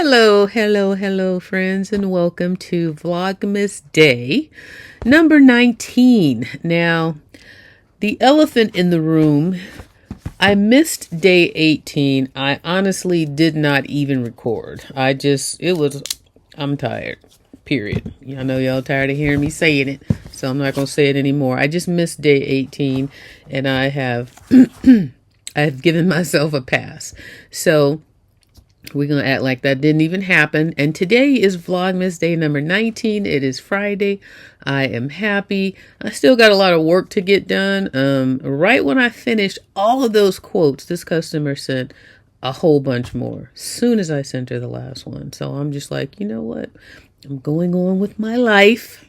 Hello, friends, and welcome to Vlogmas Day number 19. Now, the elephant in the room, I missed day 18. I honestly did not even record. I'm tired, period. I know y'all tired of hearing me saying it, so I'm not going to say it anymore. I just missed day 18, and I have given myself a pass. So, we're going to act like that didn't even happen. And today is Vlogmas Day number 19. It is Friday. I am happy. I still got a lot of work to get done. Right when I finished all of those quotes, this customer sent a whole bunch more as soon as I sent her the last one. So I'm just like, you know what? I'm going on with my life.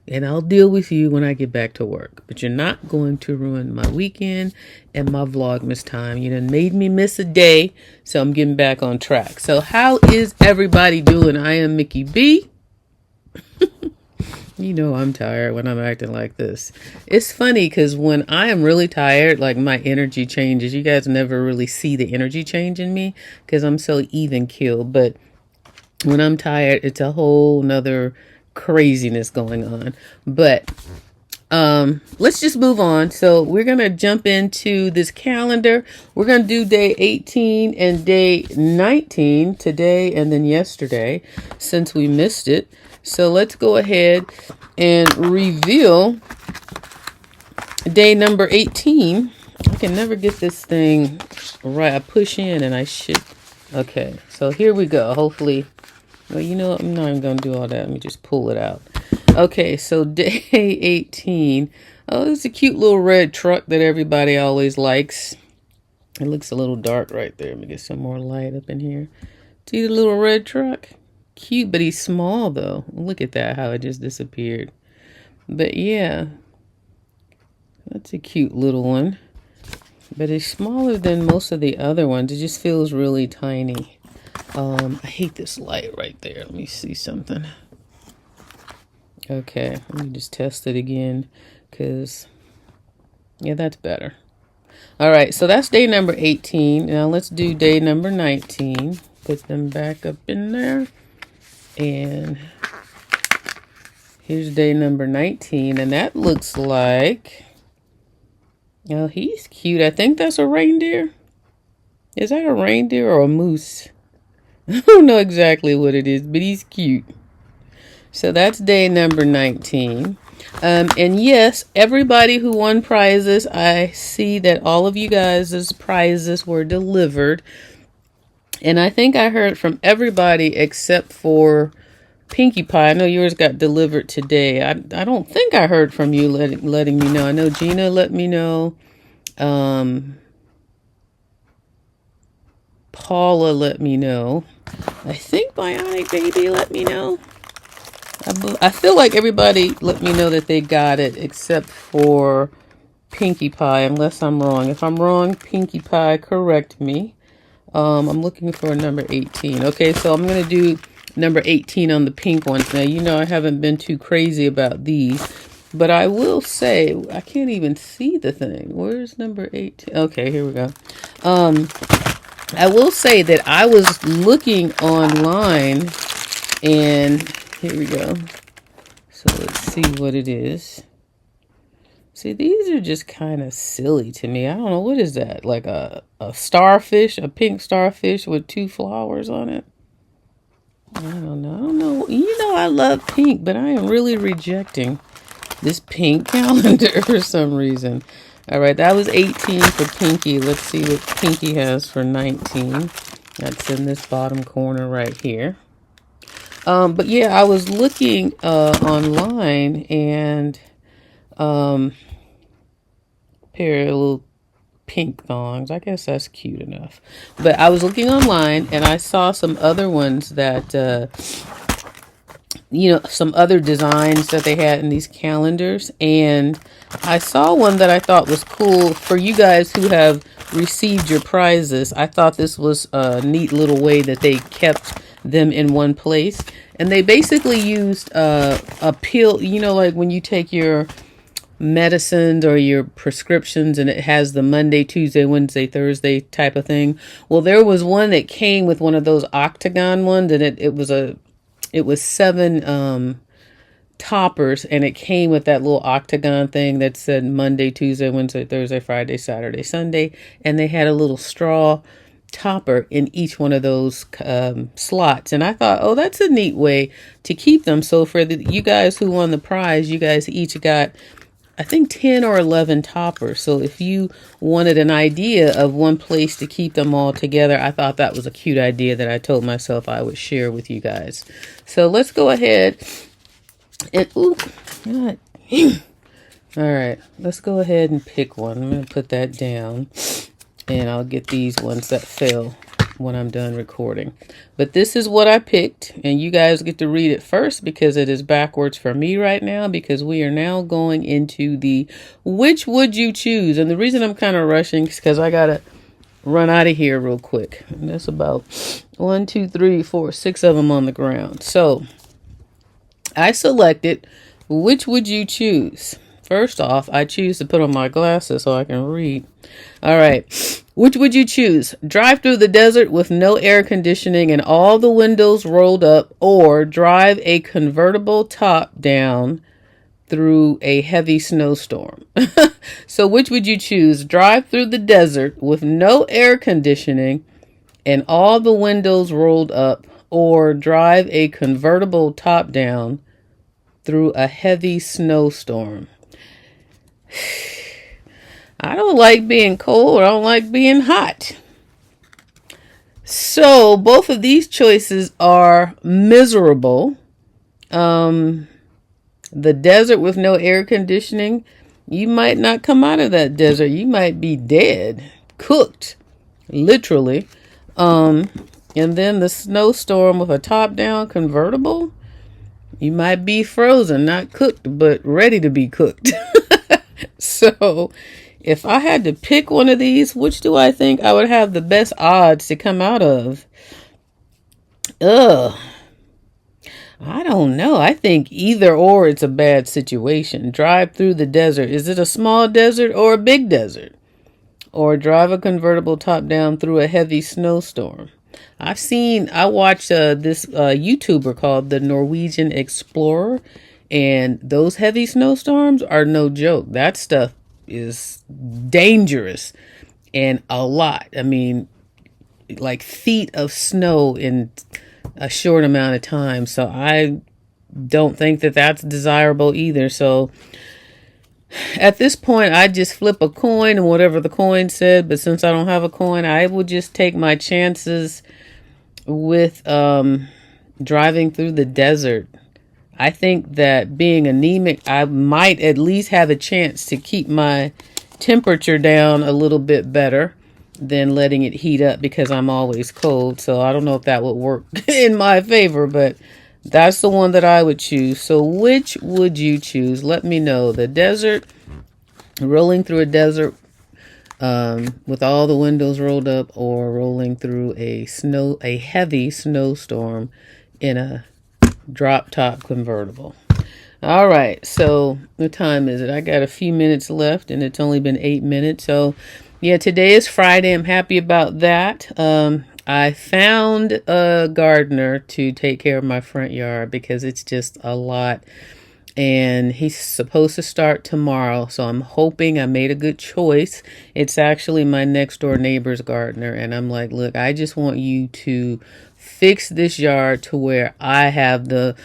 And I'll deal with you when I get back to work. But you're not going to ruin my weekend and my Vlogmas time. You done made me miss a day, so I'm getting back on track. So how is everybody doing? I am Mickey B. You know I'm tired when I'm acting like this. It's funny because when I am really tired, like my energy changes. You guys never really see the energy change in me because I'm so even keeled. But when I'm tired, it's a whole nother craziness going on. But let's just move on. So we're gonna jump into this calendar. We're gonna do day 18 and day 19 today and then yesterday since we missed it. So let's go ahead and reveal day number 18. I can never get this thing right. I push in and I should. Okay, so here we go. Hopefully. Well, you know what? I'm not even going to do all that. Let me just pull it out. Okay, so day 18. Oh, it's a cute little red truck that everybody always likes. It looks a little dark right there. Let me get some more light up in here. See the little red truck? Cute, but he's small, though. Look at that, how it just disappeared. But, yeah. That's a cute little one. But it's smaller than most of the other ones. It just feels really tiny. I hate this light right there. Let me see something. Okay, let me just test it again because, yeah, that's better. All right, so that's day number 18. Now let's do day number 19. Put them back up in there. And here's day number 19. And that looks like, oh, he's cute. I think that's a reindeer. Is that a reindeer or a moose? I don't know exactly what it is, but he's cute. So that's day number 19. And yes, everybody who won prizes, I see that all of you guys' prizes were delivered. And I think I heard from everybody except for Pinkie Pie. I know yours got delivered today. I don't think I heard from you letting me know. I know Gina let me know. Paula let me know. I think IamMickeyB let me know. I feel like everybody let me know that they got it except for Pinkie Pie, unless I'm wrong. If I'm wrong, Pinkie Pie, correct me. I'm looking for number 18. Okay, so I'm going to do number 18 on the pink ones. Now, you know I haven't been too crazy about these, but I will say, I can't even see the thing. Where's number 18? Okay, here we go. I will say that I was looking online, and here we go. So let's see what it is. See, these are just kind of silly to me. I don't know, what is that? Like a starfish, a pink starfish with 2 flowers on it? I don't know. You know I love pink, but I am really rejecting this pink calendar for some reason. All right, that was 18 for Pinkie. Let's see what Pinkie has for 19. That's in this bottom corner right here. But yeah, I was looking online and pair of little pink thongs. I guess that's cute enough. But I was looking online and I saw some other ones that some other designs that they had in these calendars, and I saw one that I thought was cool for you guys who have received your prizes. I thought this was a neat little way that they kept them in one place, and they basically used a peel, like when you take your medicines or your prescriptions, and it has the Monday, Tuesday, Wednesday, Thursday type of thing. Well, there was one that came with one of those octagon ones, and it was 7 toppers, and it came with that little octagon thing that said Monday, Tuesday, Wednesday, Thursday, Friday, Saturday, Sunday, and they had a little straw topper in each one of those slots. And I thought, oh, that's a neat way to keep them. So for you guys who won the prize, you guys each got, I think, 10 or 11 toppers. So if you wanted an idea of one place to keep them all together, I thought that was a cute idea that I told myself I would share with you guys. So let's go ahead and, ooh, God. All right, let's go ahead and pick one. I'm going to put that down, and I'll get these ones that fell when I'm done recording. But this is what I picked, and you guys get to read it first because it is backwards for me right now, because we are now going into the which would you choose. And the reason I'm kind of rushing is because I got to run out of here real quick. And that's about 1, 2, 3, 4, 6 of them on the ground. So I selected which would you choose. First off, I choose to put on my glasses so I can read. All right. Which would you choose? Drive through the desert with no air conditioning and all the windows rolled up, or drive a convertible top down through a heavy snowstorm? So which would you choose? Drive through the desert with no air conditioning and all the windows rolled up, or drive a convertible top down through a heavy snowstorm? I don't like being cold. I don't like being hot. So both of these choices are miserable. The desert with no air conditioning, you might not come out of that desert. You might be dead, cooked, literally. And then the snowstorm with a top-down convertible, you might be frozen, not cooked, but ready to be cooked. So if I had to pick one of these, which do I think I would have the best odds to come out of? I don't know. I think either or it's a bad situation. Drive through the desert. Is it a small desert or a big desert? Or drive a convertible top down through a heavy snowstorm. I watched this YouTuber called the Norwegian Explorer, and those heavy snowstorms are no joke. That stuff is dangerous and a lot. I mean, like feet of snow in a short amount of time. So I don't think that that's desirable either. So at this point, I just flip a coin and whatever the coin said. But since I don't have a coin, I will just take my chances with driving through the desert. I think that being anemic, I might at least have a chance to keep my temperature down a little bit better than letting it heat up, because I'm always cold. So I don't know if that would work in my favor, but that's the one that I would choose. So which would you choose? Let me know. The desert, rolling through a desert with all the windows rolled up, or rolling through a heavy snowstorm in a drop top convertible. All right, so what time is it? I got a few minutes left, and it's only been 8 minutes. So yeah, today is Friday. I'm happy about that. I found a gardener to take care of my front yard because it's just a lot, and he's supposed to start tomorrow. So I'm hoping I made a good choice. It's actually my next door neighbor's gardener, and I'm like, look, I just want you to fix this yard to where I have the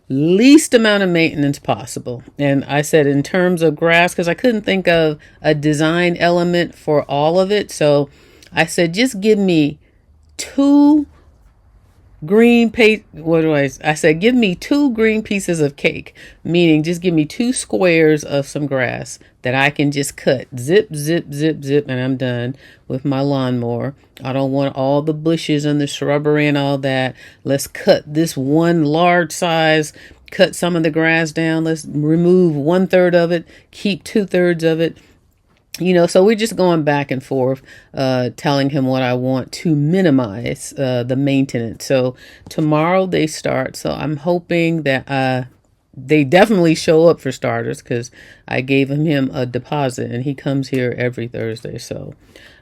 least amount of maintenance possible. And I said, in terms of grass, because I couldn't think of a design element for all of it. So I said, just give me two I said, give me 2 green pieces of cake, meaning just give me 2 squares of some grass that I can just cut, zip, zip, zip, zip, and I'm done with my lawnmower. I don't want all the bushes and the shrubbery and all that. Let's cut this one large size, cut some of the grass down. Let's remove 1/3 of it, keep 2/3 of it. So we're just going back and forth, telling him what I want to minimize the maintenance. So tomorrow they start. So I'm hoping that they definitely show up for starters because I gave him a deposit and he comes here every Thursday. So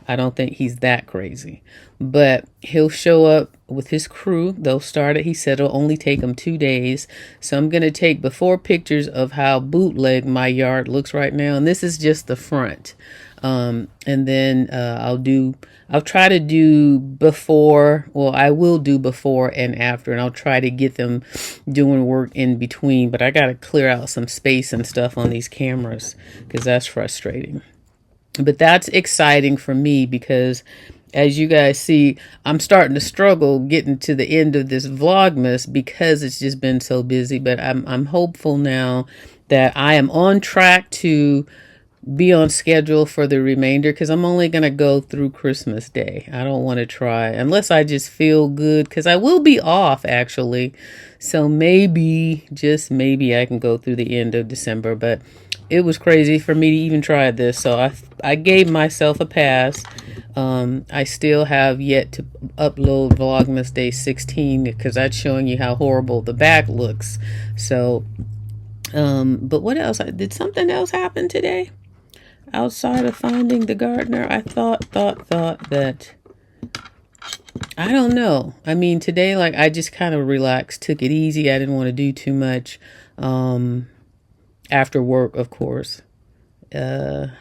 I don't think he's that crazy. But he'll show up with his crew. They'll start it. He said it'll only take him 2 days. So I'm going to take before pictures of how bootleg my yard looks right now. And this is just the front. And then I'll try to do before, well, I will do before and after, and I'll try to get them doing work in between, but I got to clear out some space and stuff on these cameras because that's frustrating. But that's exciting for me because as you guys see, I'm starting to struggle getting to the end of this Vlogmas because it's just been so busy, but I'm hopeful now that I am on track to be on schedule for the remainder because I'm only going to go through Christmas Day. I don't want to try unless I just feel good because I will be off actually. So maybe, just maybe I can go through the end of December, but it was crazy for me to even try this. So I gave myself a pass. I still have yet to upload Vlogmas Day 16 because that's showing you how horrible the back looks. So, but what else? Did something else happen today? Outside of finding the gardener, I thought that, I don't know. I mean, today, like, I just kind of relaxed, took it easy. I didn't want to do too much, after work, of course. I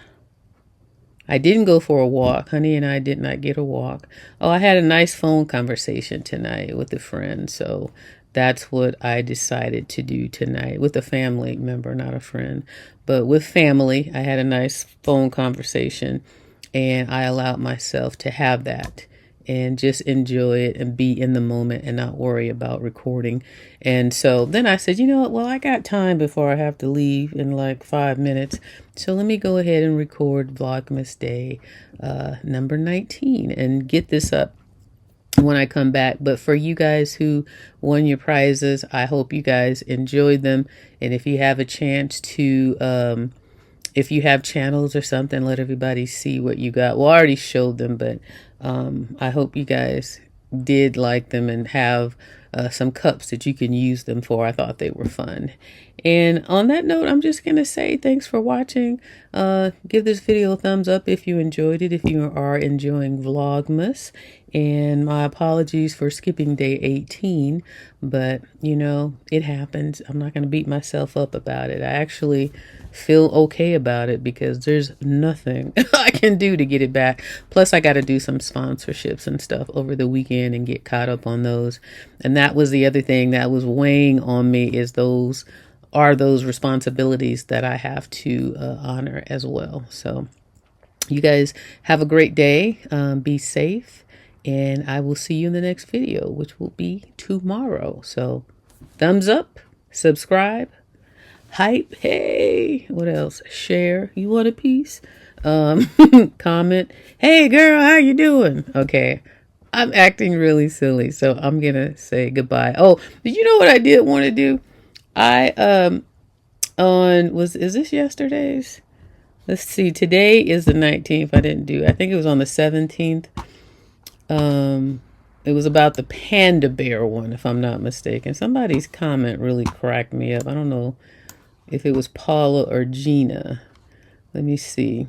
didn't go for a walk. Honey and I did not get a walk. Oh, I had a nice phone conversation tonight with a friend. So that's what I decided to do tonight with a family member, not a friend, but with family. I had a nice phone conversation and I allowed myself to have that and just enjoy it and be in the moment and not worry about recording. And so then I said, you know what? Well, I got time before I have to leave in like 5 minutes. So let me go ahead and record Vlogmas Day number 19 and get this up when I come back. But for you guys who won your prizes, I hope you guys enjoyed them. And if you have a chance to, if you have channels or something, let everybody see what you got. Well, I already showed them, but I hope you guys did like them and have some cups that you can use them for. I thought they were fun. And on that note, I'm just going to say thanks for watching. Give this video a thumbs up if you enjoyed it, if you are enjoying Vlogmas. And my apologies for skipping day 18, but you know, it happens. I'm not going to beat myself up about it. I actually feel okay about it because there's nothing I can do to get it back. Plus I got to do some sponsorships and stuff over the weekend and get caught up on those. And that was the other thing that was weighing on me, is those responsibilities that I have to honor as well. So you guys have a great day. Be safe. And I will see you in the next video, which will be tomorrow. So thumbs up, subscribe, hype. Hey, what else? Share. You want a piece? Comment. Hey girl, how you doing? Okay. I'm acting really silly, so I'm going to say goodbye. Oh, did you know what I did want to do? Is this yesterday's? Let's see. Today is the 19th. I think it was on the 17th. It was about the panda bear one, if I'm not mistaken. Somebody's comment really cracked me up. I don't know if it was Paula or Gina. Let me see.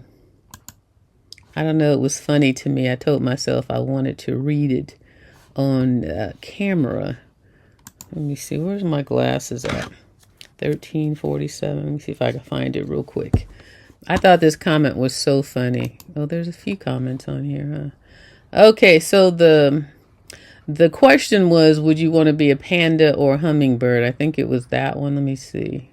I don't know. It was funny to me. I told myself I wanted to read it on camera. Let me see. Where's my glasses at? 1347. Let me see if I can find it real quick. I thought this comment was so funny. Oh, there's a few comments on here, huh? Okay, so the question was, would you want to be a panda or a hummingbird? I think it was that one. Let me see.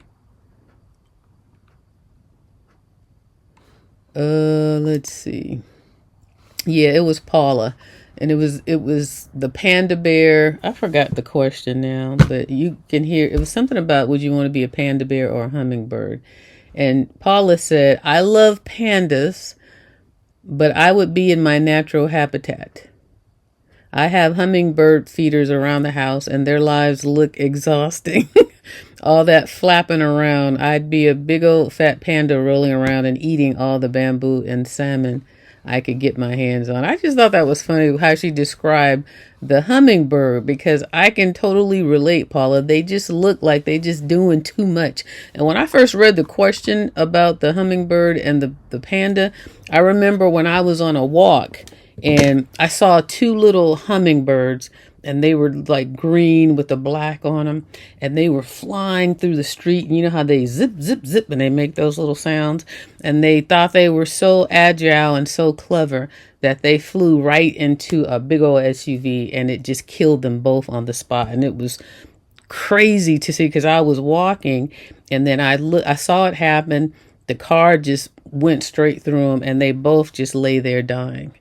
Let's see. Yeah, it was Paula. And it was the panda bear. I forgot the question now, but you can hear it was something about, would you want to be a panda bear or a hummingbird? And Paula said, I love pandas, but I would be in my natural habitat. I have hummingbird feeders around the house and their lives look exhausting. All that flapping around. I'd be a big old fat panda rolling around and eating all the bamboo and salmon I could get my hands on. I just thought that was funny how she described the hummingbird, because I can totally relate, Paula. They just look like they just doing too much. And when I first read the question about the hummingbird and the panda, I remember when I was on a walk and I saw two little hummingbirds, and they were like green with the black on them, and they were flying through the street. And you know how they zip, zip, zip, and they make those little sounds. And they thought they were so agile and so clever that they flew right into a big old SUV, and it just killed them both on the spot. And it was crazy to see, because I was walking, and then I saw it happen. The car just went straight through them, and they both just lay there dying.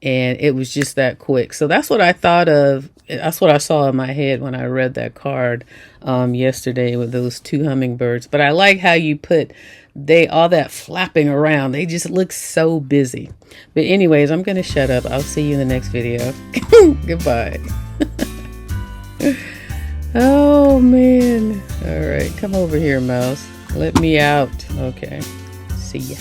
And it was just that quick. So that's what I thought of. That's what I saw in my head when I read that card yesterday with those two hummingbirds. But I like how you put all that flapping around. They just look so busy. But anyways, I'm going to shut up. I'll see you in the next video. Goodbye. Oh, man. All right. Come over here, mouse. Let me out. Okay. See ya.